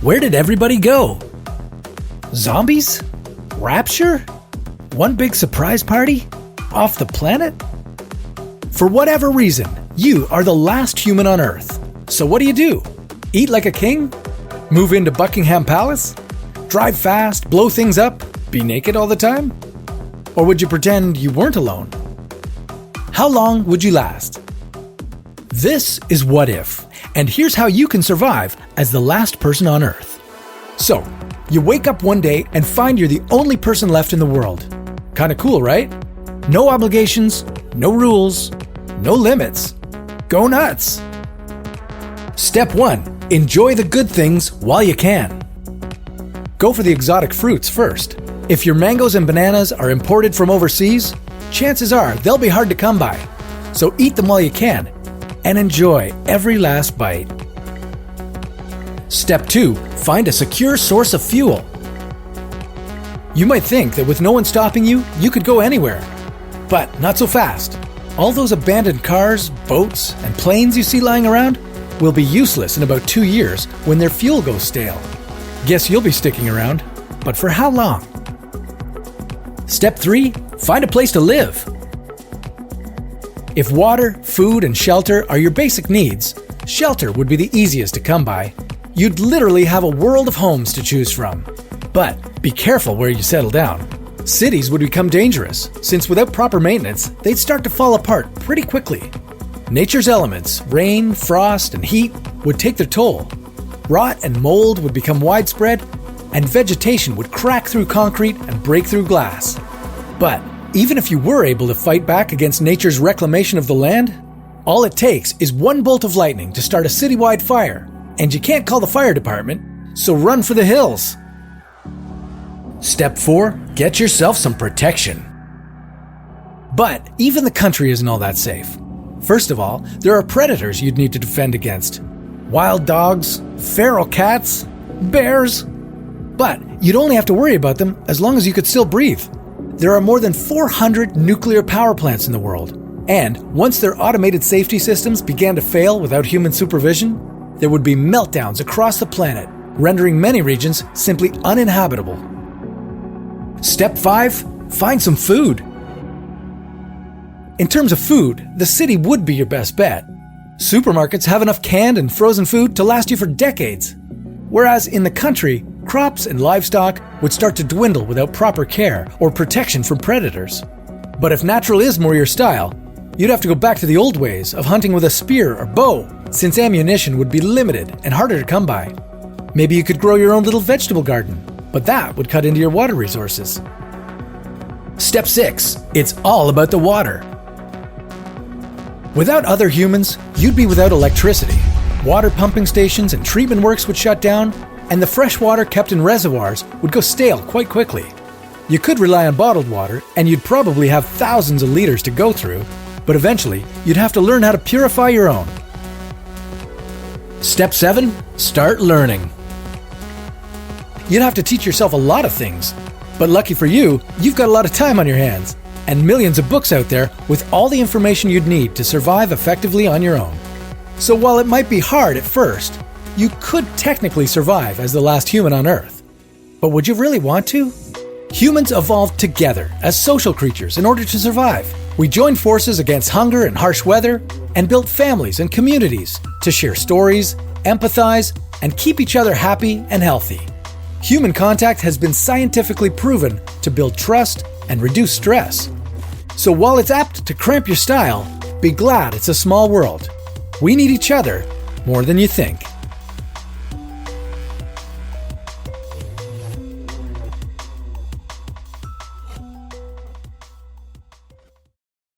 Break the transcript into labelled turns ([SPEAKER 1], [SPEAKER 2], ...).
[SPEAKER 1] Where did everybody go? Zombies? Rapture? One big surprise party? Off the planet? For whatever reason, you are the last human on Earth. So what do? Eat like a king? Move into Buckingham Palace? Drive fast, blow things up, be naked all the time? Or would you pretend you weren't alone? How long would you last? This is What If, and here's how you can survive as the last person on Earth. So, you wake up one day and find you're the only person left in the world. Kinda cool, right? No obligations, no rules, no limits. Go nuts! Step 1. Enjoy the good things while you can. Go for the exotic fruits first. If your mangoes and bananas are imported from overseas, chances are they'll be hard to come by. So eat them while you can, and enjoy every last bite. Step 2. Find a secure source of fuel. You might think that with no one stopping you, you could go anywhere. But not so fast. All those abandoned cars, boats, and planes you see lying around will be useless in about 2 years when their fuel goes stale. Guess you'll be sticking around, but for how long? Step 3. Find a place to live. If water, food, and shelter are your basic needs, shelter would be the easiest to come by. You'd literally have a world of homes to choose from. But be careful where you settle down. Cities would become dangerous, since without proper maintenance, they'd start to fall apart pretty quickly. Nature's elements, rain, frost, and heat, would take their toll. Rot and mold would become widespread, and vegetation would crack through concrete and break through glass. But even if you were able to fight back against nature's reclamation of the land, all it takes is one bolt of lightning to start a citywide fire, and you can't call the fire department, so run for the hills. Step 4. Get yourself some protection. But even the country isn't all that safe. First of all, there are predators you'd need to defend against. Wild dogs, feral cats, bears. But you'd only have to worry about them as long as you could still breathe. There are more than 400 nuclear power plants in the world. And once their automated safety systems began to fail without human supervision, there would be meltdowns across the planet, rendering many regions simply uninhabitable. Step 5. Find some food. In terms of food, the city would be your best bet. Supermarkets have enough canned and frozen food to last you for decades. Whereas in the country, crops and livestock would start to dwindle without proper care or protection from predators. But if natural is more your style, you'd have to go back to the old ways of hunting with a spear or bow, since ammunition would be limited and harder to come by. Maybe you could grow your own little vegetable garden, but that would cut into your water resources. Step 6. It's all about the water. Without other humans, you'd be without electricity. Water pumping stations and treatment works would shut down, and the fresh water kept in reservoirs would go stale quite quickly. You could rely on bottled water, and you'd probably have thousands of liters to go through, but eventually you'd have to learn how to purify your own. Step 7. Start learning. You'd have to teach yourself a lot of things, but lucky for you, you've got a lot of time on your hands, and millions of books out there with all the information you'd need to survive effectively on your own. So while it might be hard at first, you could technically survive as the last human on Earth. But would you really want to? Humans evolved together as social creatures in order to survive. We joined forces against hunger and harsh weather and built families and communities to share stories, empathize, and keep each other happy and healthy. Human contact has been scientifically proven to build trust and reduce stress. So while it's apt to cramp your style, be glad it's a small world. We need each other more than you think.